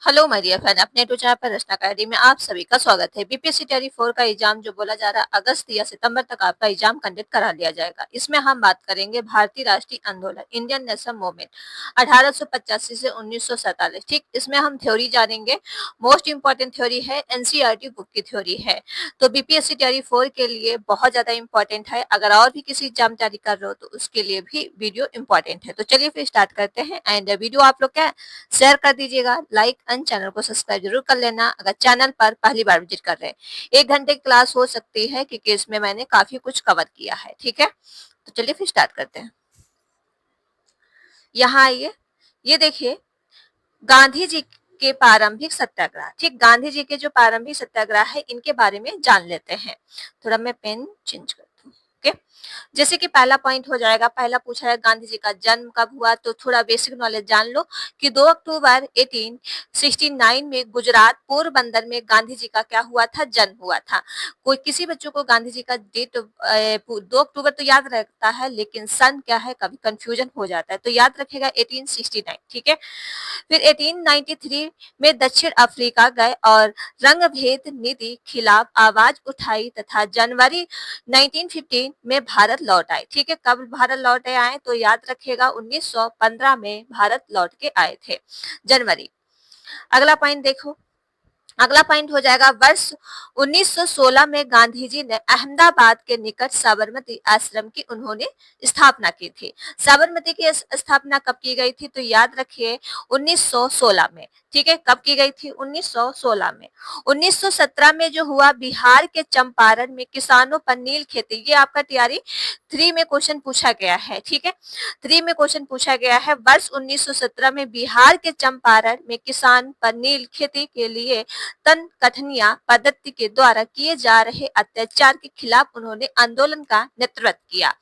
Hello my dear friend, अपने to channel पर रचना academy में आप सभी का स्वागत है। बीपीएससी टेरी 4 का एग्जाम जो बोला जा रहा है अगस्त या सितंबर तक आपका एग्जाम कंडक्ट करा लिया जाएगा। इसमें हम बात करेंगे भारतीय राष्ट्रीय आंदोलन इंडियन नेशनल मूवमेंट 1885 से 1947। ठीक, इसमें हम थ्योरी जानेंगे। मोस्ट इंपॉर्टेंट थ्योरी है, एनसीईआरटी बुक की थ्योरी है। तो बीपीएससी टेरी 4 के लिए बहुत ज्यादा इंपॉर्टेंट है। अगर और भी किसी एग्जाम तैयारी कर रहे हो तो उसके लिए भी वीडियो इंपॉर्टेंट है। तो चलिए फिर स्टार्ट करते हैं। एंड वीडियो आप लोग क्या शेयर कर दीजिएगा, लाइक एंड चैनल को सब्सक्राइब जरूर कर लेना अगर चैनल पर पहली बार विजिट कर रहे हैं। 1 घंटे की क्लास हो सकती है क्योंकि इसमें मैंने काफी कुछ कवर किया है। ठीक है, तो चलिए फिर स्टार्ट करते हैं। यहाँ आइए, ये देखिए गांधी जी के प्रारंभिक सत्याग्रह। ठीक, गांधी जी के जो प्रारंभिक सत्याग्रह है इनके बारे में जान लेते हैं। थोड़ा मैं पेन चेंज करती हूँ। ओके, जैसे कि पहला पॉइंट हो जाएगा, पहला पूछा है गांधी जी का जन्म कब हुआ, तो थोड़ा बेसिक नॉलेज जान लो कि 2 अक्टूबर 1869 में गुजरात पोरबंदर में गांधी जी का क्या हुआ था, जन्म हुआ था। कोई किसी बच्चों को गांधी जी का डेट 2 अक्टूबर तो याद रहता है, लेकिन सन क्या है कभी कंफ्यूजन हो जाता है, तो याद रखेगा 1869। ठीक है, फिर 1893 में दक्षिण अफ्रीका गए और रंगभेद नीति खिलाफ आवाज उठाई तथा जनवरी 1915 में भारत लौट आए। ठीक है, कब भारत लौटे आए तो याद रखेगा 1915 में भारत लौट के आए थे, जनवरी। अगला पॉइंट देखो, अगला पॉइंट हो जाएगा वर्ष 1916 में गांधी जी ने अहमदाबाद के निकट साबरमती आश्रम की उन्होंने स्थापना की थी। साबरमती की स्थापना कब की गई थी तो याद रखिए 1916 में। ठीक है, कब की गई थी 1916 में। 1917 में जो हुआ बिहार के चंपारण में किसानों पर नील खेती, ये आपका तैयारी 3 में क्वेश्चन पूछा गया है। ठीक है, 3 में क्वेश्चन पूछा गया है। वर्ष 1917 में बिहार के चंपारण में किसान पर नील खेती के लिए तन कठनिया पद्धति के द्वारा किए जा रहे अत्याचार के खिलाफ उन्होंने आंदोलन का नेतृत्व किया।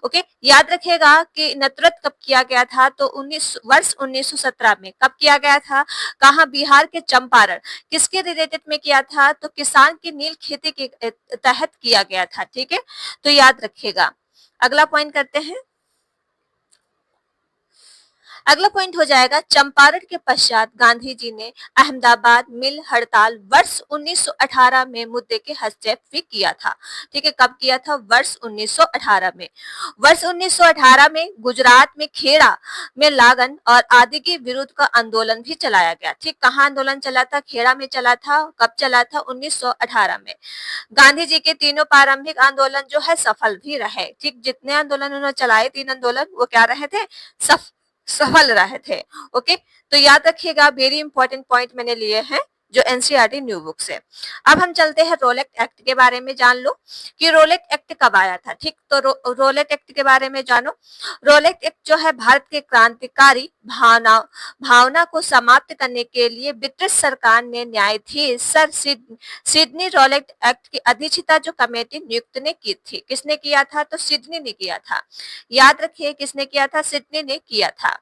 ओके, याद रखिएगा कि नेतृत्व कब किया गया था तो वर्ष 1917 में। कब किया गया था, कहा, बिहार के चंपारण। किसके रिलेटेड में किया था तो किसान की नील खेती के तहत किया गया था। ठीक है, तो याद रखिएगा। अगला पॉइंट करते हैं। अगला पॉइंट हो जाएगा चंपारण के पश्चात गांधी जी ने अहमदाबाद मिल हड़ताल वर्ष 1918 में मुद्दे के हस्तक्षेप भी किया था। ठीक है, कब किया था, वर्ष 1918 में। वर्ष 1918 में गुजरात में खेड़ा में लागन और आदि के विरुद्ध का आंदोलन भी चलाया गया। ठीक, कहाँ आंदोलन चला था, खेड़ा में चला था। कब चला था, 1918 में। गांधी जी के तीनों प्रारंभिक आंदोलन जो है सफल भी रहे। ठीक, जितने आंदोलन उन्होंने चलाए 3 आंदोलन वो क्या रहे थे, सफल रहे थे। ओके, तो याद रखिएगा वेरी इंपॉर्टेंट पॉइंट मैंने लिए हैं जो एनसीईआरटी न्यू बुक से। अब हम चलते हैं रोलेट एक्ट के बारे में जान लो कि रोलेट एक्ट कब आया था। ठीक, तो रोलेट एक्ट के बारे में जानो। रोलेट एक्ट जो है भारत के क्रांतिकारी भावना को समाप्त करने के लिए ब्रिटिश सरकार ने न्यायाधीश सर सिडनी रोलेट एक्ट की अध्यक्षता जो कमेटी नियुक्त ने की थी। किसने किया था तो सिडनी ने किया था। याद रखिए किसने किया था, सिडनी ने किया था।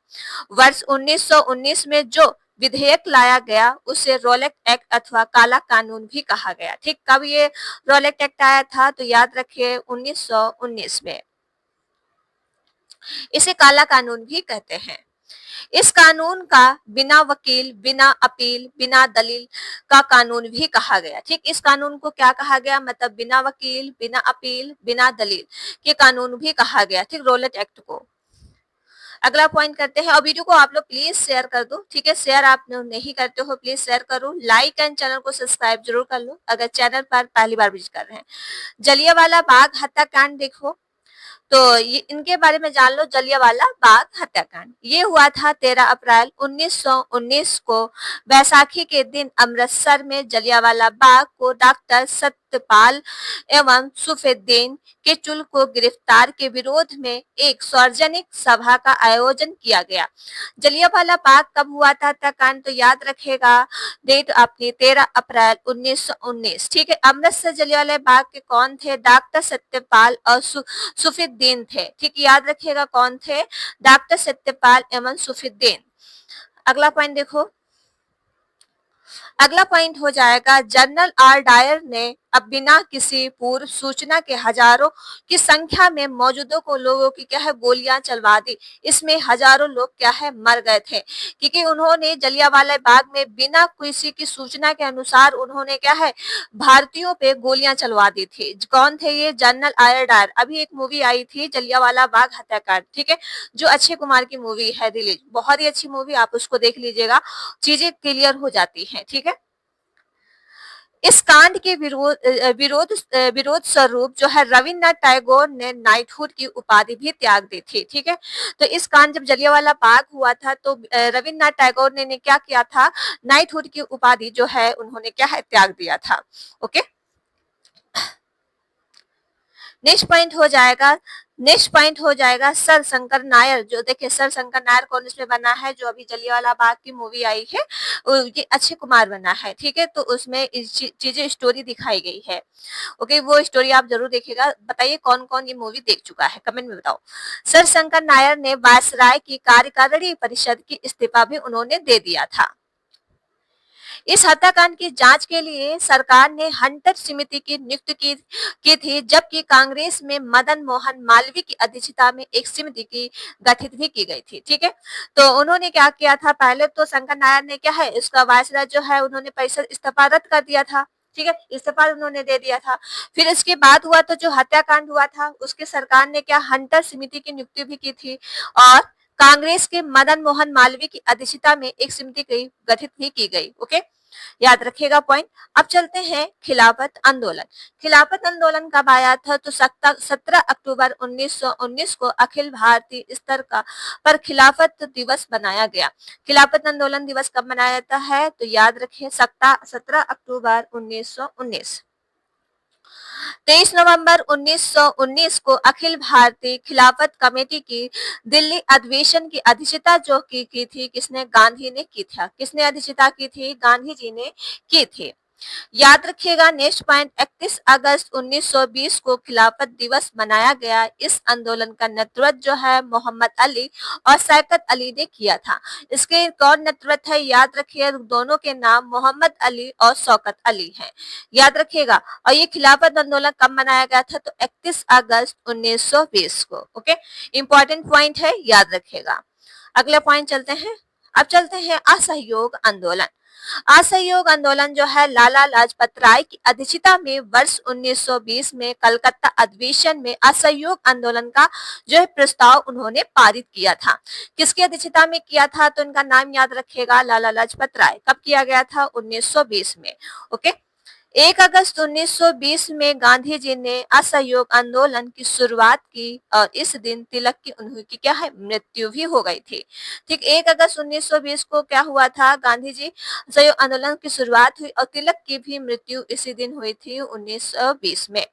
वर्ष 1919 में जो विधेयक लाया गया उसे रोलेट एक्ट अथवा काला कानून भी कहा गया। ठीक, कब ये रोलेट एक्ट आया था तो याद रखिए 1919 में। इसे काला कानून भी कहते हैं। इस कानून का बिना वकील, बिना अपील, बिना दलील का कानून भी कहा गया। ठीक, इस कानून को क्या कहा गया, मतलब बिना वकील, बिना अपील, बिना दलील के कानून भी कहा गया। ठीक, रोलेट एक्ट को। अगला पॉइंट करते हैं और वीडियो को आप लोग प्लीज शेयर कर दो। ठीक है, शेयर आप नहीं करते हो प्लीज शेयर करो, लाइक एंड चैनल को सब्सक्राइब जरूर कर लो अगर चैनल पर पहली बार विजिट कर रहे हैं। जलियांवाला बाग हत्याकांड देखो, तो ये इनके बारे में जान लो। जलियांवाला बाग हत्याकांड ये हुआ था 13 अप्रैल 1919 को बैसाखी के दिन अमृतसर में। जलियांवाला बाग को डॉक्टर सत्यपाल एवं सफेद्दीन के चुल को गिरफ्तार के विरोध में एक सार्वजनिक सभा का आयोजन किया गया। जलियांवाला बाग कब हुआ था हत्याकांड तो याद रखेगा डेट अपनी 13 अप्रैल 1919। ठीक है, अमृतसर जलियांवाला बाग के कौन थे, डॉक्टर सत्यपाल और सफेद्दीन थे। ठीक, याद रखिएगा कौन थे, डॉक्टर सत्यपाल एवं सफेद्दीन। अगला पॉइंट देखो, अगला पॉइंट हो जाएगा जनरल आर डायर ने अब बिना किसी पूर्व सूचना के हजारों की संख्या में मौजूदों को लोगों की क्या है गोलियां चलवा दी। इसमें हजारों लोग क्या है मर गए थे, क्योंकि उन्होंने जलियांवाला बाग में बिना किसी की सूचना के अनुसार उन्होंने क्या है भारतीयों पे गोलियां चलवा दी थी। कौन थे ये? जनरल आयर डायर। अभी एक मूवी आई थी जलियांवाला बाग हत्याकांड, ठीक है, जो अक्षय कुमार की मूवी है रिलीज, बहुत ही अच्छी मूवी, आप उसको देख लीजिएगा, चीजें क्लियर हो जाती हैं, ठीक है। इस कांड के विरोध स्वरूप जो है रविन्द्रनाथ टैगोर ने नाइटहुड की उपाधि भी त्याग दी थी, ठीक है। तो इस कांड जब जलियांवाला बाग हुआ था तो रविन्द्रनाथ टैगोर ने क्या किया था, नाइटहुड की उपाधि जो है उन्होंने क्या है त्याग दिया था। ओके, नेक्स्ट पॉइंट हो जाएगा सर शंकर नायर। जो देखिए सर शंकर नायर कौन इसमें बना है, जो अभी जलियांवाला बाग की मूवी आई है ये अक्षय कुमार बना है, ठीक है। तो उसमें चीजें स्टोरी दिखाई गई है। ओके, वो स्टोरी आप जरूर देखिएगा। बताइए कौन कौन ये मूवी देख चुका है, कमेंट में बताओ। सर शंकर नायर ने वायसराय की कार्यकारिणी परिषद की इस्तीफा भी उन्होंने दे दिया था। इस हत्याकांड की जांच के लिए सरकार ने हंटर समिति की नियुक्ति की थी, जबकि कांग्रेस में मदन मोहन मालवीय की अध्यक्षता में एक समिति की गठित भी की गई थी, ठीक है। तो उन्होंने क्या किया था, पहले तो शंकर नायर ने क्या है इसका वायसराय जो है उन्होंने परिषद इस्तीफा रद्द कर दिया था, ठीक है, इस्तीफा उन्होंने दे दिया था। फिर इसके बाद हुआ तो जो हत्याकांड हुआ था उसके सरकार ने क्या हंटर समिति की नियुक्ति भी की थी, और कांग्रेस के मदन मोहन मालवीय की अध्यक्षता में एक समिति की गठित भी की गई। ओके, याद रखिएगा पॉइंट। अब चलते हैं खिलाफत आंदोलन। खिलाफत आंदोलन कब आया था, तो 17 अक्टूबर 1919 को अखिल भारतीय स्तर का पर खिलाफत दिवस बनाया गया। खिलाफत आंदोलन दिवस कब मनाया जाता है, तो याद रखिए 17 अक्टूबर 1919। 23 नवंबर 1919 को अखिल भारतीय खिलाफत कमेटी की दिल्ली अधिवेशन की अध्यक्षता जो की थी किसने, गांधी ने की था। किसने अध्यक्षता की थी, गांधी जी ने की थी। याद रखिएगा नेक्स्ट पॉइंट, 31 अगस्त 1920 को खिलाफत दिवस मनाया गया। इस आंदोलन का नेतृत्व जो है मोहम्मद अली और शौकत अली ने किया था। इसके कौन नेतृत्व है, याद रखिए दोनों के नाम मोहम्मद अली और शौकत अली हैं, याद रखिएगा। और ये खिलाफत आंदोलन कब मनाया गया था, तो 31 अगस्त 1920 को। ओके, इंपॉर्टेंट पॉइंट है, याद रखिएगा। अगला पॉइंट चलते हैं। अब चलते हैं असहयोग आंदोलन। असहयोग आंदोलन जो है लाला लाजपत राय की अध्यक्षता में वर्ष 1920 में कलकत्ता अधिवेशन में असहयोग आंदोलन का जो है प्रस्ताव उन्होंने पारित किया था। किसकी अध्यक्षता में किया था, तो इनका नाम याद रखिएगा, लाला लाजपत राय। कब किया गया था, 1920 में। ओके, 1 अगस्त 1920 में गांधी जी ने असहयोग आंदोलन की शुरुआत की और इस दिन तिलक की उनकी क्या है मृत्यु भी हो गई थी। ठीक, 1 अगस्त 1920 को क्या हुआ था, गांधी जी असहयोग आंदोलन की शुरुआत हुई और तिलक की भी मृत्यु इसी दिन हुई थी 1920 में।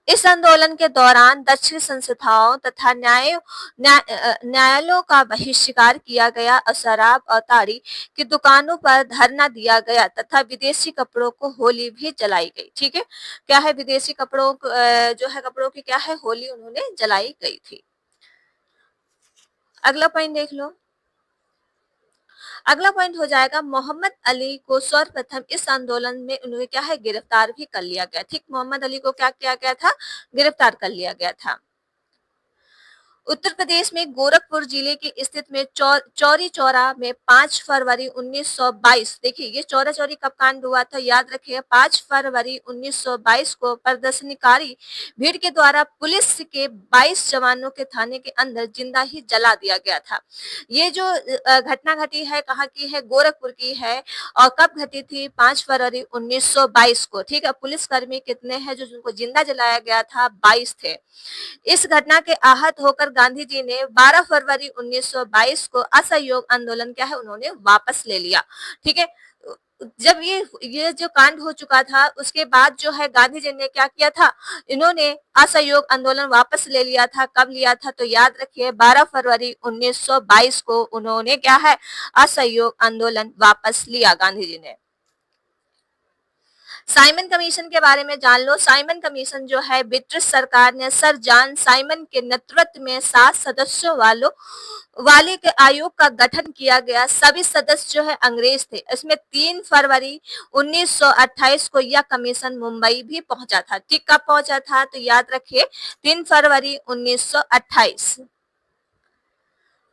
इस आंदोलन के दौरान दक्षिण संस्थाओं तथा न्यायालयों का बहिष्कार किया गया और शराब और ताड़ी की दुकानों पर धरना दिया गया तथा विदेशी कपड़ों को होली भी जलाई गई। ठीक है, क्या है विदेशी कपड़ों जो है कपड़ों की क्या है होली उन्होंने जलाई गई थी। अगला पॉइंट देख लो। अगला पॉइंट हो जाएगा मोहम्मद अली को सर्वप्रथम इस आंदोलन में उन्हें क्या है गिरफ्तार भी कर लिया गया। ठीक, मोहम्मद अली को क्या किया गया था, गिरफ्तार कर लिया गया था। उत्तर प्रदेश में गोरखपुर जिले के स्थित में चौरी चौरा में 5 फरवरी 1922, देखिए ये चौरा चौरी कब कांड हुआ था, याद रखिए 5 फरवरी 1922 को प्रदर्शनकारी भीड़ के द्वारा पुलिस के 22 जवानों के थाने के अंदर जिंदा ही जला दिया गया था। ये जो घटना घटी है कहाँ की है, गोरखपुर की है और कब घटी थी, 5 फरवरी 1922 को। ठीक है, पुलिसकर्मी कितने हैं जो जिनको जिंदा जलाया गया था, 22 थे। इस घटना के आहत होकर गांधी जी ने 12 फरवरी 1922 को असहयोग आंदोलन क्या है उन्होंने वापस ले लिया। ठीक है, जब ये जो कांड हो चुका था उसके बाद जो है गांधी जी ने क्या किया था, इन्होंने असहयोग आंदोलन वापस ले लिया था। कब लिया था, तो याद रखिए 12 फरवरी 1922 को उन्होंने क्या है असहयोग आंदोलन वापस लिया गांधी जी ने। साइमन कमीशन के बारे में जान लो। साइमन कमीशन जो है ब्रिटिश सरकार ने सर जॉन साइमन के नेतृत्व में 7 सदस्यों वाले के आयोग का गठन किया गया। सभी सदस्य जो है अंग्रेज थे। इसमें 3 फरवरी 1928 को यह कमीशन मुंबई भी पहुंचा था। ठीक, कब पहुंचा था तो याद रखिए 3 फरवरी 1928।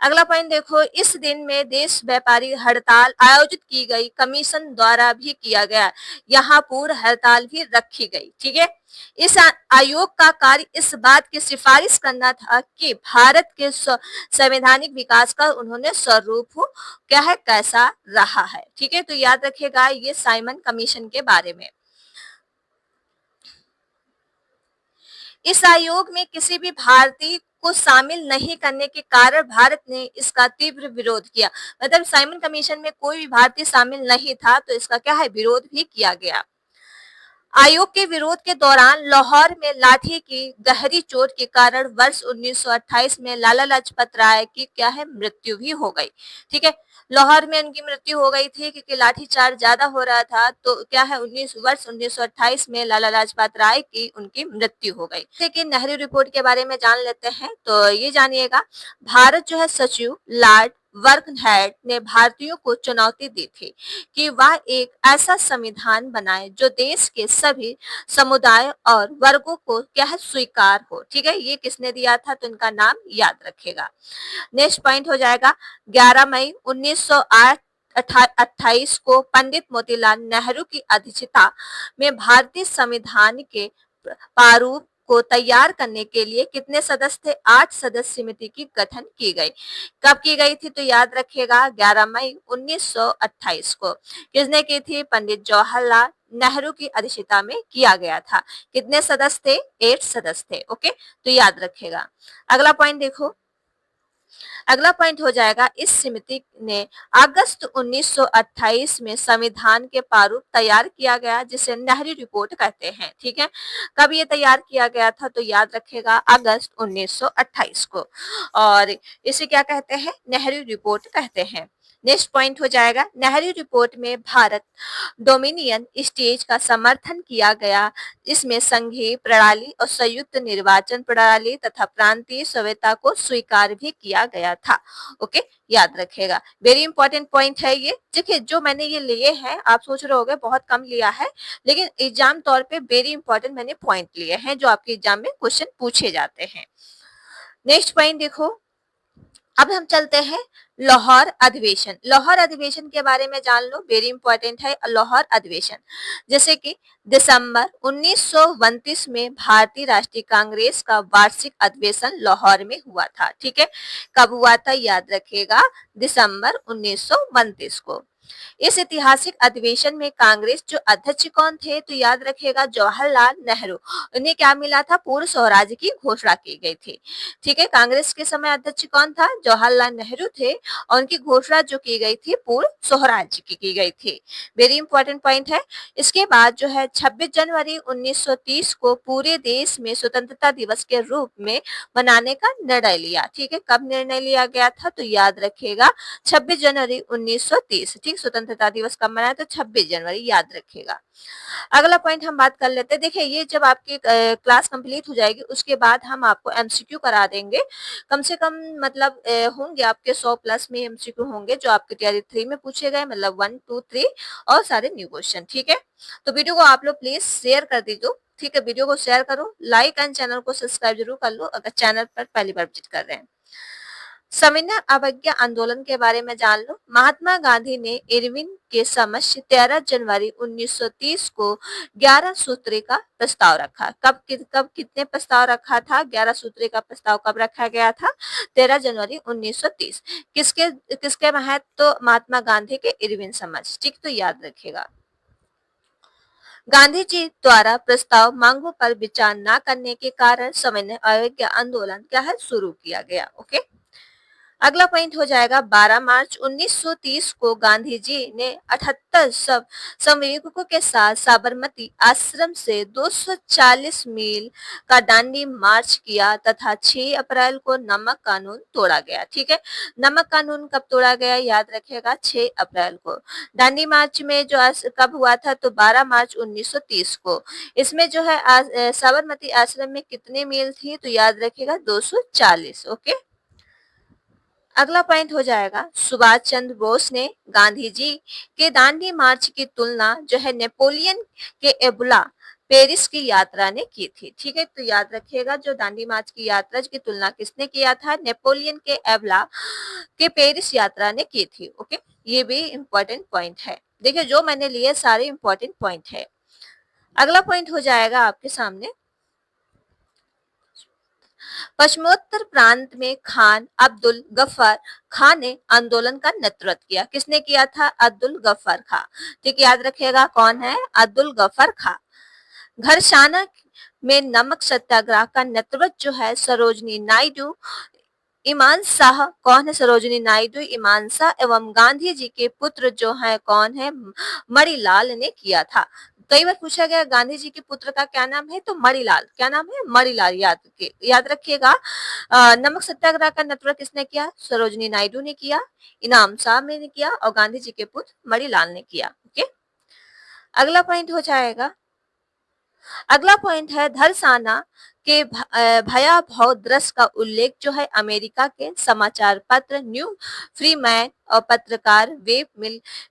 अगला पॉइंट देखो, इस दिन में देश व्यापारी हड़ताल आयोजित की गई, कमीशन द्वारा भी किया गया। यहाँ पूर्ण हड़ताल भी रखी गई। ठीक है, इस आयोग का कार्य इस बात की सिफारिश करना था कि भारत के संवैधानिक विकास का उन्होंने स्वरूप क्या है, कैसा रहा है। ठीक है, तो याद रखिएगा ये साइमन कमीशन के बारे में। इस आयोग में किसी भी भारतीय को शामिल नहीं करने के कारण भारत ने इसका तीव्र विरोध किया। मतलब साइमन कमीशन में कोई भी भारतीय शामिल नहीं था, तो इसका क्या है, विरोध भी किया गया। आयोग के विरोध के दौरान लाहौर में लाठी की गहरी चोट के कारण वर्ष 1928 में लाला लाजपत राय की क्या है, मृत्यु भी हो गई। ठीक है, लाहौर में उनकी मृत्यु हो गई थी क्योंकि लाठीचार्ज ज्यादा हो रहा था। तो क्या है, 1928 में लाला लाजपत राय की उनकी मृत्यु हो गई। लेकिन नेहरू रिपोर्ट के बारे में जान लेते हैं। तो ये जानिएगा, भारत जो है सचिव लॉर्ड बर्कनहेड ने भारतीयों को चुनौती दी थी कि वह एक ऐसा संविधान बनाए जो देश के सभी समुदाय और वर्गों को क्या है, स्वीकार हो। ठीक है, ये किसने दिया था तो इनका नाम याद रखेगा। नेक्स्ट पॉइंट हो जाएगा 11 मई 1928 को पंडित मोतीलाल नेहरू की अध्यक्षता में भारतीय संविधान के प्रारूप को तैयार करने के लिए कितने सदस्य थे, 8 सदस्य समिति की गठन की गई। कब की गई थी तो याद रखिएगा 11 मई 1928 को। किसने की थी, पंडित जवाहरलाल नेहरू की अध्यक्षता में किया गया था। कितने सदस्य थे, 8 सदस्य थे। ओके, तो याद रखिएगा। अगला पॉइंट देखो, अगला पॉइंट हो जाएगा, इस समिति ने अगस्त 1928 में संविधान के प्रारूप तैयार किया गया जिसे नेहरू रिपोर्ट कहते हैं। ठीक है, कब ये तैयार किया गया था तो याद रखेगा अगस्त 1928 को, और इसे क्या कहते हैं, नेहरू रिपोर्ट कहते हैं। नेक्स्ट पॉइंट हो जाएगा, नेहरू रिपोर्ट में भारत डोमिनियन स्टेज का समर्थन किया गया। इसमें संघीय प्रणाली और संयुक्त निर्वाचन प्रणाली तथा प्रांतीय स्वायत्तता को स्वीकार भी किया गया था। ओके, याद रखेगा, वेरी इंपॉर्टेंट पॉइंट है ये। देखिए, जो मैंने ये लिए हैं, आप सोच रहे होंगे बहुत कम लिया है, लेकिन एग्जाम तौर पे वेरी इंपॉर्टेंट मैंने पॉइंट लिए हैं जो आपके एग्जाम में क्वेश्चन पूछे जाते हैं। नेक्स्ट पॉइंट देखो, अब हम चलते हैं लाहौर अधिवेशन। लाहौर अधिवेशन के बारे में जान लो, वेरी इंपॉर्टेंट है लाहौर अधिवेशन। जैसे कि दिसंबर 1929 में भारतीय राष्ट्रीय कांग्रेस का वार्षिक अधिवेशन लाहौर में हुआ था। ठीक है, कब हुआ था याद रखिएगा, दिसंबर 1929 को। इस ऐतिहासिक अधिवेशन में कांग्रेस जो अध्यक्ष कौन थे तो याद रखिएगा जवाहरलाल नेहरू। उन्हें क्या मिला था, पूर्ण स्वराज की घोषणा की गई थी। ठीक है, कांग्रेस के समय अध्यक्ष कौन था, जवाहरलाल नेहरू थे, और उनकी घोषणा जो की गई थी पूर्ण स्वराज की गई थी। वेरी इंपॉर्टेंट पॉइंट है। इसके बाद जो है 26 जनवरी 1930 को पूरे देश में स्वतंत्रता दिवस के रूप में मनाने का निर्णय लिया। ठीक है, कब निर्णय लिया गया था तो याद रखिएगा 26 जनवरी 1930। ठीक, स्वतंत्रता दिवस कब मनाया तो 26 जनवरी, याद रखिएगा। अगला पॉइंट हम बात कर लेते हैं। देखिए, ये जब आपकी क्लास कंप्लीट हो जाएगी उसके बाद हम आपको एमसीक्यू करा देंगे। कम से कम मतलब होंगे आपके 100 प्लस में एमसीक्यू होंगे जो आपके टीआरई 3 में पूछे गए, मतलब 1 2 3 और सारे न्यू क्वेश्चन। ठीक है, तो वीडियो को आप लोग प्लीज शेयर कर दीजिए। ठीक है, वीडियो को शेयर करो, लाइक एंड चैनल को सब्सक्राइब जरूर कर लो अगर चैनल पर पहली बार विजिट कर रहे हैं। सविनय अवज्ञा आंदोलन के बारे में जान लो। महात्मा गांधी ने इरविन के समक्ष 13 जनवरी 1930 को 11 सूत्री का प्रस्ताव रखा। कब कितने प्रस्ताव रखा था, 11 सूत्री का प्रस्ताव कब रखा गया था, 13 जनवरी 1930। किसके किसके महत्व तो महात्मा गांधी के इरविन समक्ष। ठीक, तो याद रखिएगा। गांधी जी द्वारा प्रस्ताव मांगों पर विचार न करने के कारण सविनय अवज्ञा आंदोलन क्या है, शुरू किया गया। ओके, अगला पॉइंट हो जाएगा 12 मार्च 1930 को गांधी जी ने 78 समर्थकों के साथ साबरमती आश्रम से 240 मील का दांडी मार्च किया तथा 6 अप्रैल को नमक कानून तोड़ा गया। ठीक है, नमक कानून कब तोड़ा गया याद रखिएगा, 6 अप्रैल को। दांडी मार्च में जो कब हुआ था तो 12 मार्च 1930 को। इसमें जो है साबरमती आश्रम में कितने मील थी तो याद रखिएगा 240। ओके, अगला पॉइंट हो जाएगा सुभाष चंद्र बोस ने गांधी जी के दांडी मार्च की तुलना जो है नेपोलियन के एबुला पेरिस की यात्रा ने की थी। ठीक है, तो याद रखिएगा जो दांडी मार्च की यात्रा की तुलना किसने किया था, नेपोलियन के एबुला के पेरिस यात्रा ने की थी। ओके, ये भी इंपॉर्टेंट पॉइंट है। देखिए जो मैंने लिए सारे इंपॉर्टेंट पॉइंट है। अगला पॉइंट हो जाएगा आपके सामने पश्चिमोत्तर प्रांत में खान अब्दुल गफ्फार खान ने आंदोलन का नेतृत्व किया। किसने किया था, अब्दुल गफ्फार खान। ठीक, याद रखिएगा कौन है, अब्दुल गफ्फार खान। घरसाना में नमक सत्याग्रह का नेतृत्व जो है सरोजनी नायडू ईमान शाह, कौन है सरोजनी नायडू ईमान शाह एवं गांधी जी के पुत्र जो है कौन है मणिलाल ने किया था। कई बार पूछा गया गांधी जी के पुत्र का क्या नाम है तो मणिलाल। क्या नाम है, मणिलाल। याद रखिएगा। नमक सत्याग्रह का नेतृत्व किसने किया, सरोजनी नायडू ने किया, इनाम शाह ने किया और गांधी जी के पुत्र मणिलाल ने किया। ओके, अगला पॉइंट हो जाएगा, अगला पॉइंट है धरसाना के भयावह दृश्य का उल्लेख जो है अमेरिका के समाचार पत्र न्यू फ्रीमैन और पत्रकार वेब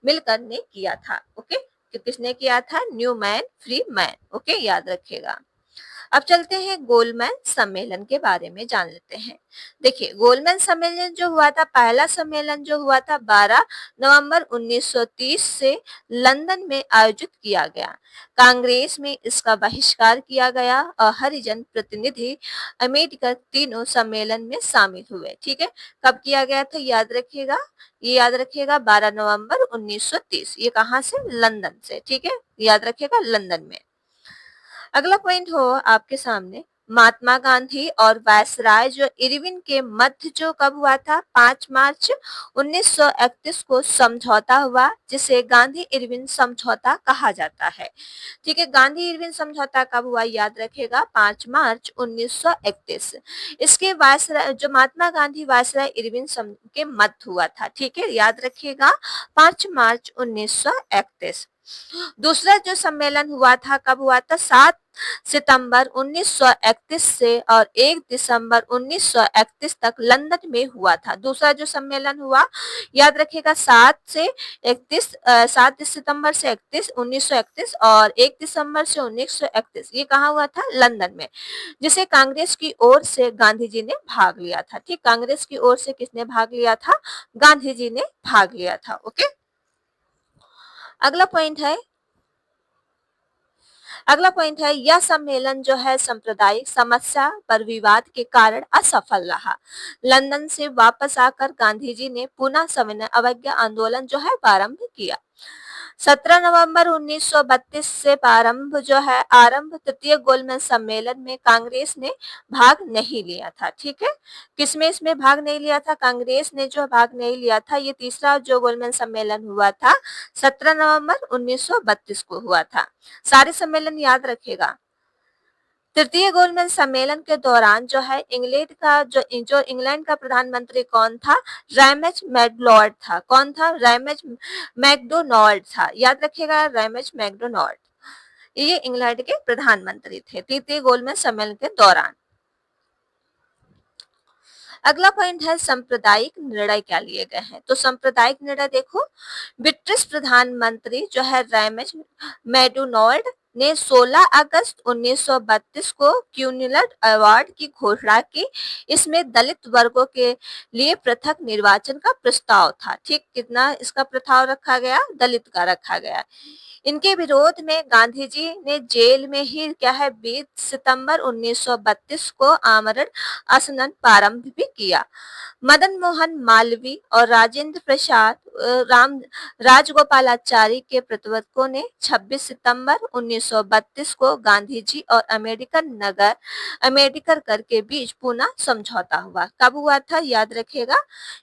मिलकर ने किया था। ओके, किसने किया था, new man free man. Okay, याद रखिएगा। अब चलते हैं गोलमेन सम्मेलन के बारे में जान लेते हैं। देखिए गोलमेन सम्मेलन जो हुआ था, पहला सम्मेलन जो हुआ था 12 नवंबर 1930 से लंदन में आयोजित किया गया। कांग्रेस में इसका बहिष्कार किया गया और हरिजन प्रतिनिधि अमेरिका तीनों सम्मेलन में शामिल हुए। ठीक है, कब किया गया था याद रखिएगा, ये याद रखिएगा 12 नवंबर 1930। ये कहाँ से, लंदन से। ठीक है, याद रखिएगा लंदन में। अगला पॉइंट हो आपके सामने महात्मा गांधी और वायसराय जो इरविन के मध्य जो कब हुआ था, 5 मार्च 1931 को समझौता हुआ जिसे गांधी इरविन समझौता कहा जाता है। ठीक है, गांधी इरविन समझौता कब हुआ याद रखेगा, 5 मार्च 1931। इसके वायसराय जो महात्मा गांधी वायसराय इरविन के मध्य हुआ था। ठीक है, याद रखिएगा 5 मार्च 1931। दूसरा जो सम्मेलन हुआ था कब हुआ था, 7 सितंबर 1931 से और 1 दिसंबर 1931 तक लंदन में हुआ था। दूसरा जो सम्मेलन हुआ याद रखिएगा 7 सितंबर से 1931 और 1 दिसंबर से 1931। ये कहाँ हुआ था, लंदन में, जिसे कांग्रेस की ओर से गांधी जी ने भाग लिया था। ठीक, कांग्रेस की ओर से किसने भाग लिया था, गांधी जी ने भाग लिया था। ओके, अगला पॉइंट है यह सम्मेलन जो है सांप्रदायिक समस्या पर विवाद के कारण असफल रहा। लंदन से वापस आकर गांधी जी ने पुनः सविनय अवज्ञा आंदोलन जो है प्रारंभ किया। 17 नवंबर 1932 से आरंभ तृतीय गोलमेज सम्मेलन में कांग्रेस ने भाग नहीं लिया था। ठीक है, किसमें इसमें भाग नहीं लिया था, कांग्रेस ने जो भाग नहीं लिया था। ये तीसरा जो गोलमेज सम्मेलन हुआ था 17 नवंबर 1932 को हुआ था। सारे सम्मेलन याद रखेगा। तृतीय गोलमेज सम्मेलन के दौरान जो है इंग्लैंड का प्रधानमंत्री कौन था, रैमेज मैकडोनाल्ड था। कौन था, रैमेज मैकडोनाल्ड था। याद रखिएगा रैमेज मैकडोनाल्ड, ये इंग्लैंड के प्रधानमंत्री थे तृतीय गोलमेज सम्मेलन के दौरान। अगला पॉइंट है सांप्रदायिक निर्णय क्या लिए गए हैं। तो सांप्रदायिक निर्णय देखो, ब्रिटिश प्रधानमंत्री जो है रैमेज मैकडोनाल्ड ने 16 अगस्त 1932 को क्यूनिलट अवार्ड की घोषणा की। इसमें दलित वर्गों के लिए पृथक निर्वाचन का प्रस्ताव था। ठीक, कितना इसका प्रस्ताव रखा गया, दलित का रखा गया। इनके विरोध में गांधी जी ने जेल में ही क्या है 20 सितंबर 1932 को आमरण अनशन प्रारंभ भी किया। मदन मोहन मालवीय और राजेंद्र प्रसाद राजगोपालाचारी के प्रवर्तकों ने 26 सितंबर 1932 को गांधी जी और अम्बेडकर कर के बीच पुनः समझौता हुआ। कब हुआ था याद रखिएगा,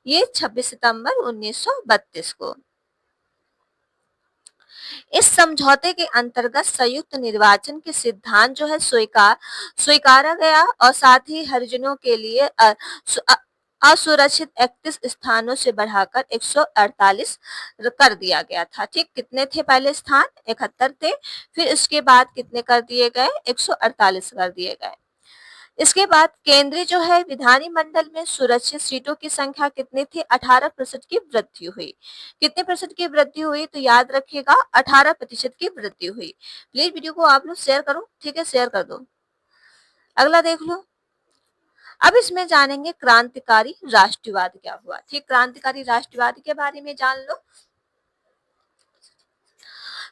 ये 26 सितंबर 1932 को। इस समझौते के अंतर्गत संयुक्त निर्वाचन के सिद्धांत जो है स्वीकारा गया और साथ ही हरिजनों के लिए असुरक्षित 31 स्थानों से बढ़ाकर 148 कर दिया गया था। ठीक, कितने थे पहले स्थान? 71 थे, फिर इसके बाद कितने कर दिए गए? 148 कर दिए गए। इसके बाद केंद्रीय जो है विधानमंडल में सुरक्षित सीटों की संख्या कितनी थी? 18% की वृद्धि हुई। कितने प्रतिशत की वृद्धि हुई? तो याद रखिएगा 18% की वृद्धि हुई। प्लीज वीडियो को आप लोग शेयर करो, ठीक है, शेयर कर दो। अगला देख लो। अब इसमें जानेंगे क्रांतिकारी राष्ट्रवाद क्या हुआ। ठीक, क्रांतिकारी राष्ट्रवाद के बारे में जान लो।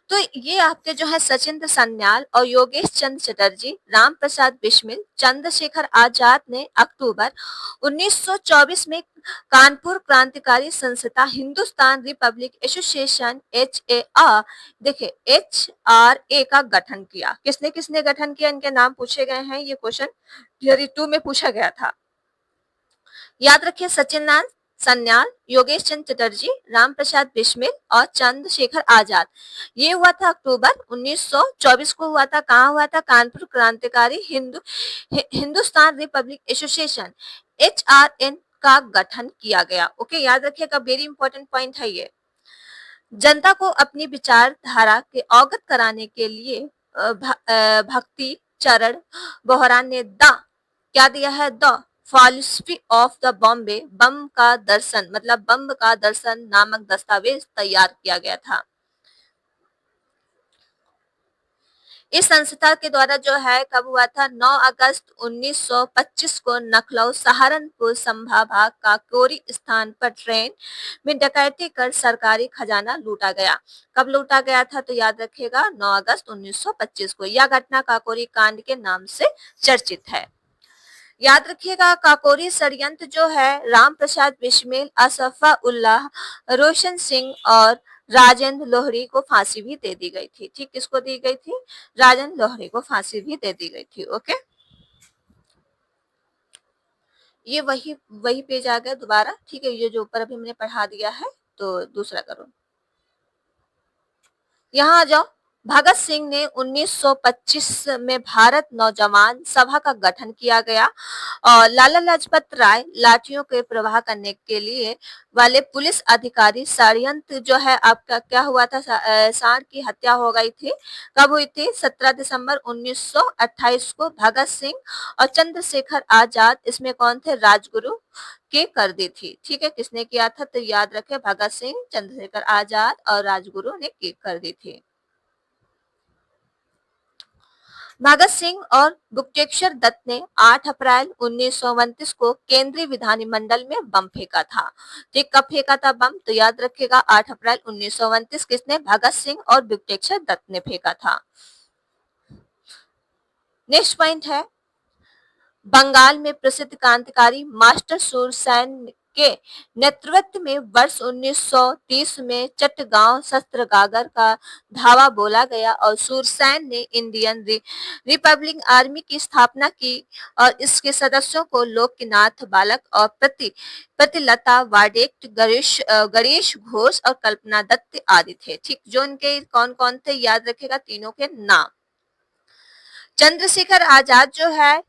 तो ये आपके जो है सचिंद्र सन्याल और योगेश चंद्र चटर्जी, राम प्रसाद बिस्मिल, चंद्रशेखर आजाद ने अक्टूबर 1924 में कानपुर क्रांतिकारी संस्था हिंदुस्तान रिपब्लिक एसोसिएशन देखिए HRA का गठन किया। किसने किसने गठन किया? इनके नाम पूछे गए हैं, ये क्वेश्चन थियरी 2 में पूछा गया था। याद रखिए, सचिंद्र सन्याल, योगेश चंद्र चटर्जी, राम प्रसाद बिस्मिल और चंद्रशेखर आजाद। ये हुआ था अक्टूबर 1924 को हुआ था। कहाँ हुआ था? कानपुर क्रांतिकारी हिंदुस्तान रिपब्लिक एसोसिएशन HRN का गठन किया गया। ओके, याद रखिएगा, वेरी इंपॉर्टेंट पॉइंट है ये। जनता को अपनी विचारधारा के अवगत कराने के लिए भक्ति चरण बोहरा ने क्या दिया है? The philosophy of the Bombay bomb का दर्शन, मतलब बम का दर्शन नामक दस्तावेज तैयार किया गया था। इस संस्था के द्वारा जो है कब हुआ था? 9 अगस्त 1925 को लखनऊ सहारनपुर संभाग का कोरी स्थान पर ट्रेन में डकैती कर सरकारी खजाना लूटा गया। कब लूटा गया था? तो याद रखिएगा 9 अगस्त 1925 को। यह घटना काकोरी कांड के नाम से चर्चित है। याद रखिएगा, काकोरी षड्यंत्र जो है राम प्रसाद बिस्मिल, असफा उल्लाह, रोशन सिंह और राजेंद्र लोहरी को फांसी भी दे दी गई थी। ठीक, किसको दी गई थी? राजेंद्र लोहरी को फांसी भी दे दी गई थी। ओके, ये वही पेज आ गया दोबारा। ठीक है, ये जो ऊपर अभी मैंने पढ़ा दिया है, तो दूसरा करो। यहाँ आ जाओ। भगत सिंह ने 1925 में भारत नौजवान सभा का गठन किया गया और लाला लाजपत राय लाठियों के प्रवाह करने के लिए वाले पुलिस अधिकारी षड्यंत्र जो है आपका क्या हुआ था? सांड की हत्या हो गई थी। कब हुई थी? 17 दिसंबर 1928 को भगत सिंह और चंद्रशेखर आजाद, इसमें कौन थे? राजगुरु के कर दी थी। ठीक है, किसने किया था? तो याद रखे भगत सिंह, चंद्रशेखर आजाद और राजगुरु ने कर दी थी। भगत सिंह और गुप्तेश्वर दत्त ने 8 अप्रैल 1929 को केंद्रीय विधानमंडल में बम फेंका था। ठीक, कब फेंका था बम? तो याद रखिएगा 8 अप्रैल 1929। किसने? भगत सिंह और गुप्तेश्वर दत्त ने फेंका था। नेक्स्ट पॉइंट है, बंगाल में प्रसिद्ध क्रांतिकारी मास्टर सूरसेन के नेतृत्व में वर्ष 1930 में चट्टगांव शस्त्रगागर का धावा बोला गया और सूरसेन ने इंडियन रिपब्लिक आर्मी की स्थापना की और इसके सदस्यों को लोकनाथ बालक और प्रतिलता वाडेट, गणेश घोष और कल्पना दत्त आदि थे। ठीक, जो इनके कौन कौन थे? याद रखेगा तीनों के नाम। चंद्रशेखर आजाद जो है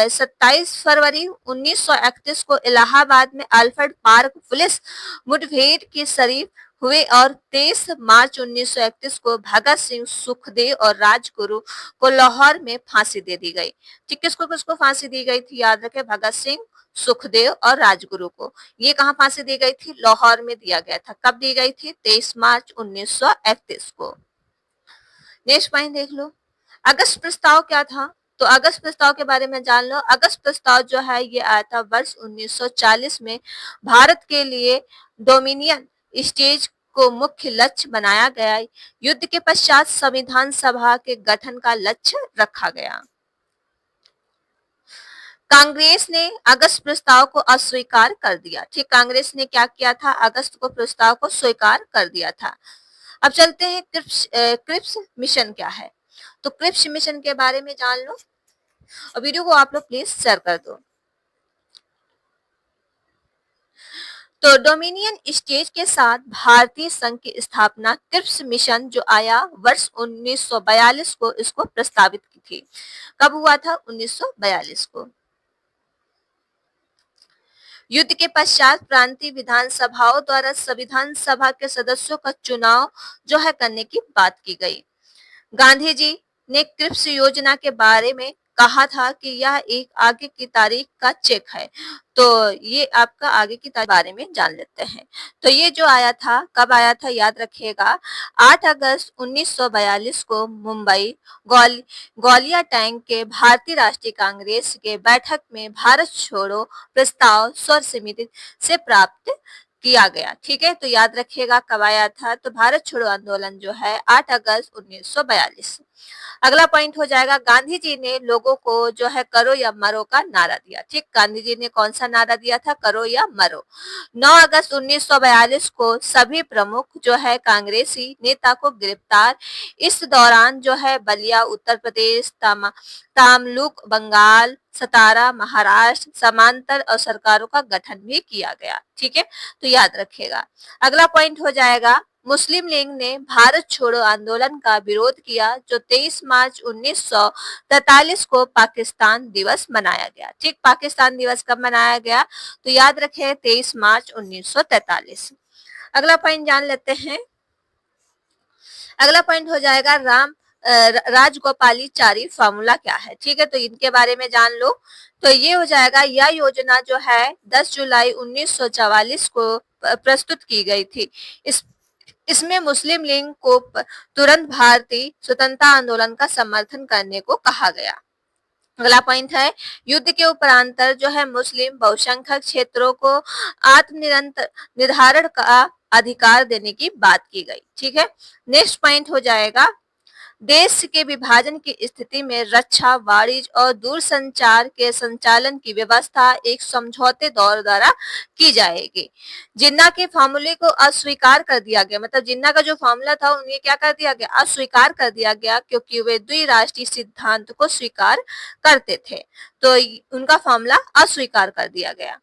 27 फरवरी 1931 को इलाहाबाद में अल्फ्रेड पार्क पुलिस मुठभेड़ की शरीक हुए और 23 मार्च 1931 को भगत सिंह, सुखदेव और राजगुरु को लाहौर में फांसी दे दी गई। ठीक, किसको किसको फांसी दी गई थी? याद रखें, भगत सिंह, सुखदेव और राजगुरु को। ये कहाँ फांसी दी गई थी? लाहौर में दिया गया था। कब दी गई थी? 23 मार्च 1931 को। नेक्स्ट पॉइंट देख लो, अगस्त प्रस्ताव क्या था? तो अगस्त प्रस्ताव के बारे में जान लो। अगस्त प्रस्ताव जो है ये आया था वर्ष 1940 में भारत के लिए डोमिनियन स्टेज को मुख्य लक्ष्य बनाया गया। युद्ध के पश्चात संविधान सभा के गठन का लक्ष्य रखा गया। कांग्रेस ने अगस्त प्रस्ताव को अस्वीकार कर दिया। ठीक, कांग्रेस ने क्या किया था, अगस्त को प्रस्ताव को स्वीकार कर दिया था। अब चलते हैं क्रिप्स मिशन क्या है। तो क्रिप्स मिशन के बारे में जान लो और वीडियो को आप लोग प्लीज शेयर कर दो। तो डोमिनियन स्टेज के साथ भारतीय संघ की स्थापना क्रिप्स मिशन जो आया वर्ष 1942 को इसको प्रस्तावित की थी। कब हुआ था, 1942 को। युद्ध के पश्चात प्रांतीय विधानसभाओं द्वारा संविधान सभा के सदस्यों का चुनाव जो है करने की बात की गई। गांधी जी ने क्रिप्स योजना के बारे में कहा था कि यह एक आगे की तारीख का चेक है। तो ये आपका आगे की तारीख बारे में जान लेते हैं। तो ये जो आया था, कब आया था याद रखिएगा, 8 अगस्त 1942 को मुंबई ग्वालिया टैंक के भारतीय राष्ट्रीय कांग्रेस के बैठक में भारत छोड़ो प्रस्ताव सर्वसम्मति से प्राप्त किया गया। ठीक है, तो याद रखिएगा कब आया था, तो भारत छोड़ो आंदोलन जो है 8 अगस्त 1942। अगला पॉइंट हो जाएगा, गांधी जी ने लोगों को जो है करो या मरो का नारा दिया। ठीक, गांधी जी ने कौन सा नारा दिया था, करो या मरो। 9 अगस्त 1942 को सभी प्रमुख जो है कांग्रेसी नेता को गिरफ्तार। इस दौरान जो है बलिया उत्तर प्रदेश, तामलुक बंगाल, सतारा महाराष्ट्र, समांतर और सरकारों का गठन भी किया गया। ठीक है, तो याद रखिएगा। अगला पॉइंट हो जाएगा, मुस्लिम लीग ने भारत छोड़ो आंदोलन का विरोध किया जो 23 मार्च 1943 को पाकिस्तान दिवस मनाया गया। ठीक, पाकिस्तान दिवस कब मनाया गया, तो याद रखें 23 मार्च 1943। अगला पॉइंट जान लेते हैं। अगला पॉइंट हो जाएगा राजगोपालाचारी फार्मूला क्या है। ठीक है, तो इनके बारे में जान लो। तो ये हो जाएगा, यह योजना जो है 10 जुलाई 1944 को प्रस्तुत की गई थी। इसमें मुस्लिम लीग को तुरंत भारतीय स्वतंत्रता आंदोलन का समर्थन करने को कहा गया। अगला पॉइंट है, युद्ध के उपरांतर जो है मुस्लिम बहुसंख्यक क्षेत्रों को आत्मनिरंतर निर्धारण का अधिकार देने की बात की गई। ठीक है, नेक्स्ट पॉइंट हो जाएगा, देश के विभाजन की स्थिति में रक्षा, वाणिज्य और दूरसंचार के संचालन की व्यवस्था एक समझौते दौर द्वारा की जाएगी। जिन्ना के फार्मूले को अस्वीकार कर दिया गया, मतलब जिन्ना का जो फार्मूला था उन्हें क्या कर दिया गया, अस्वीकार कर दिया गया, क्योंकि वे द्विराष्ट्रीय सिद्धांत को स्वीकार करते थे, तो उनका फार्मूला अस्वीकार कर दिया गया।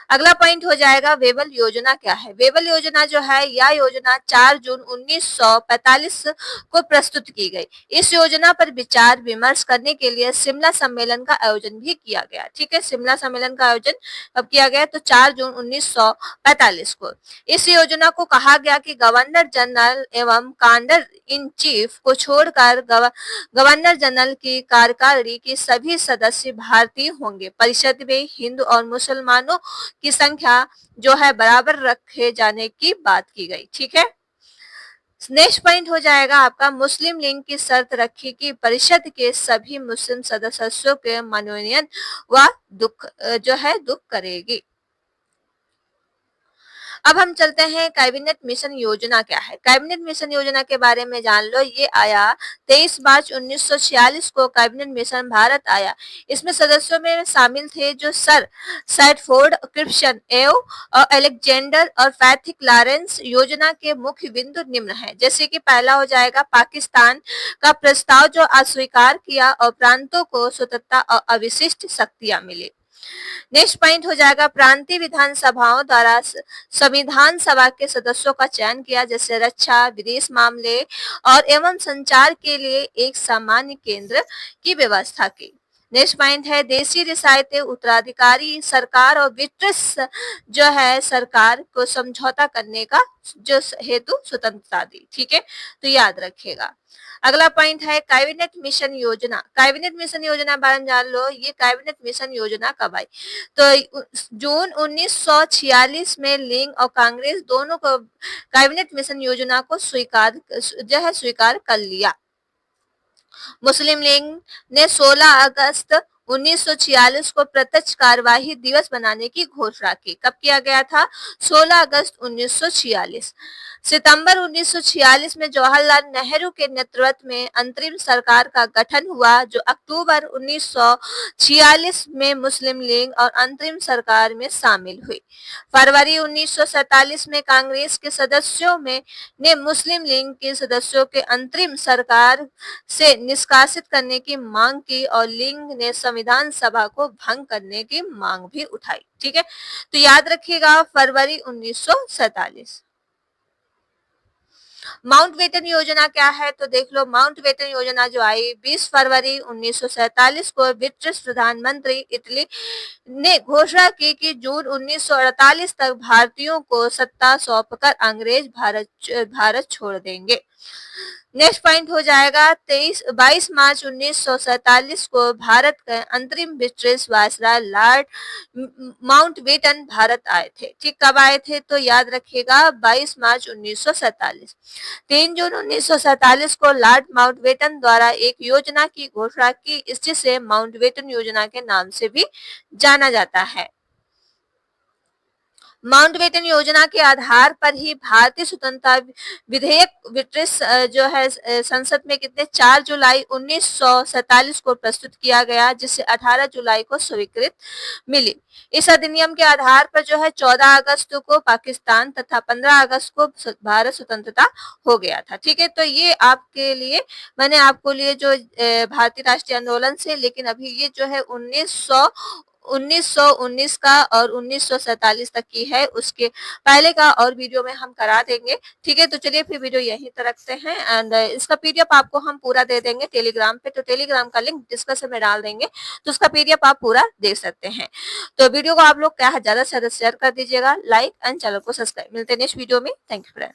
अगला पॉइंट हो जाएगा, वेबल योजना क्या है। वेबल योजना जो है, यह योजना 4 जून 1945 को प्रस्तुत की गई। इस योजना पर विचार विमर्श करने के लिए शिमला सम्मेलन का आयोजन भी किया गया। ठीक है, शिमला सम्मेलन का आयोजन कब किया गया, तो 4 जून 1945 को। इस योजना को कहा गया कि गवर्नर जनरल एवं कमांडर इन चीफ को छोड़कर गवर्नर जनरल की कार्यकारिणी के सभी सदस्य भारतीय होंगे। परिषद में हिंदू और मुसलमानों की संख्या जो है बराबर रखे जाने की बात की गई। ठीक है, नेक्स्ट पॉइंट हो जाएगा आपका, मुस्लिम लीग की शर्त रखी कि परिषद के सभी मुस्लिम सदस्यों के मनोनयन व दुख करेगी। अब हम चलते हैं कैबिनेट मिशन योजना क्या है। कैबिनेट मिशन योजना के बारे में जान लो। ये आया 23 मार्च 1946 को कैबिनेट मिशन भारत आया। इसमें सदस्यों में शामिल थे जो सर सैडफोर्ड, क्रिप्सन और अलेक्जेंडर और पैथिक लॉरेंस। योजना के मुख्य बिंदु निम्न है, जैसे कि पहला हो जाएगा, पाकिस्तान का प्रस्ताव जो अस्वीकार किया और प्रांतों को स्वतंत्रता और अविशिष्ट शक्तियां मिली। नेक्स्ट पॉइंट हो जाएगा, प्रांतीय विधानसभाओं द्वारा संविधान सभा के सदस्यों का चयन किया, जैसे रक्षा, विदेश मामले और एवं संचार के लिए एक सामान्य केंद्र की व्यवस्था की। नेक्स्ट पॉइंट है, देशी रियासतें उत्तराधिकारी सरकार और ब्रिटिश जो है सरकार को समझौता करने का जो हेतु स्वतंत्रता दी। ठीक है, तो याद रखिएगा। अगला पॉइंट है कैबिनेट मिशन योजना। कैबिनेट मिशन योजना बारे में जान लो। ये कैबिनेट मिशन योजना कब आई, तो जून 1946 में लीग और कांग्रेस दोनों को कैबिनेट मिशन योजना को स्वीकार कर लिया। मुस्लिम लीग ने 16 अगस्त 1946 को प्रत्यक्ष कार्यवाही दिवस बनाने की घोषणा की। कब किया गया था, 16 अगस्त 1946। सितंबर 1946 में जवाहरलाल नेहरू के नेतृत्व में अंतरिम सरकार का गठन हुआ, जो अक्टूबर 1946 में मुस्लिम लीग और अंतरिम सरकार में शामिल हुई। फरवरी 1947 में कांग्रेस के सदस्यों ने मुस्लिम लीग के सदस्यों के अंतरिम सरकार से निष्कासित करने की मांग की और लीग ने संविधान सभा को भंग करने की मांग भी उठाई। ठीक है, तो याद रखिएगा फरवरी 1947। माउंटबेटन योजना क्या है, तो देख लो। माउंटबेटन योजना जो आई 20 फरवरी 1947 को ब्रिटिश प्रधानमंत्री इटली ने घोषणा की कि जून 1948 तक भारतीयों को सत्ता सौंपकर अंग्रेज भारत छोड़ देंगे। नेक्स्ट पॉइंट हो जाएगा 22 मार्च 1947 को भारत के अंतरिम British viceroy Lord Mountbatten Bharat आए थे। ठीक, कब आए थे, तो याद रखिएगा 22 मार्च 1947। 3 जून 1947 को लॉर्ड माउंटबेटन द्वारा एक योजना की घोषणा की, जिसे माउंटबेटन योजना के नाम से भी जाना जाता है। माउंटबेटन योजना के आधार पर ही भारतीय स्वतंत्रता विधेयक ब्रिटिश जो है संसद में कितने 4 जुलाई 1947 को प्रस्तुत किया गया, जिसे 18 जुलाई को स्वीकृत मिली। इस अधिनियम के आधार पर जो है 14 अगस्त को पाकिस्तान तथा 15 अगस्त को भारत स्वतंत्रता हो गया था। ठीक है, तो ये आपके लिए मैंने आपको लिए जो भारतीय राष्ट्रीय आंदोलन से, लेकिन अभी ये जो है 1919 का और 1947 तक की है, उसके पहले का और वीडियो में हम करा देंगे। ठीक है, तो चलिए फिर वीडियो यहीं तक रखते हैं एंड इसका पीडीएफ आपको हम पूरा दे देंगे टेलीग्राम पे, तो टेलीग्राम का लिंक डिस्क्रिप्शन में डाल देंगे, तो उसका पीडीएफ आप पूरा देख सकते हैं। तो वीडियो को आप लोग क्या ज्यादा से ज्यादा शेयर कर दीजिएगा, लाइक एंड चैनल को सब्सक्राइब। मिलते हैं नेक्स्ट वीडियो में। Thank you friend.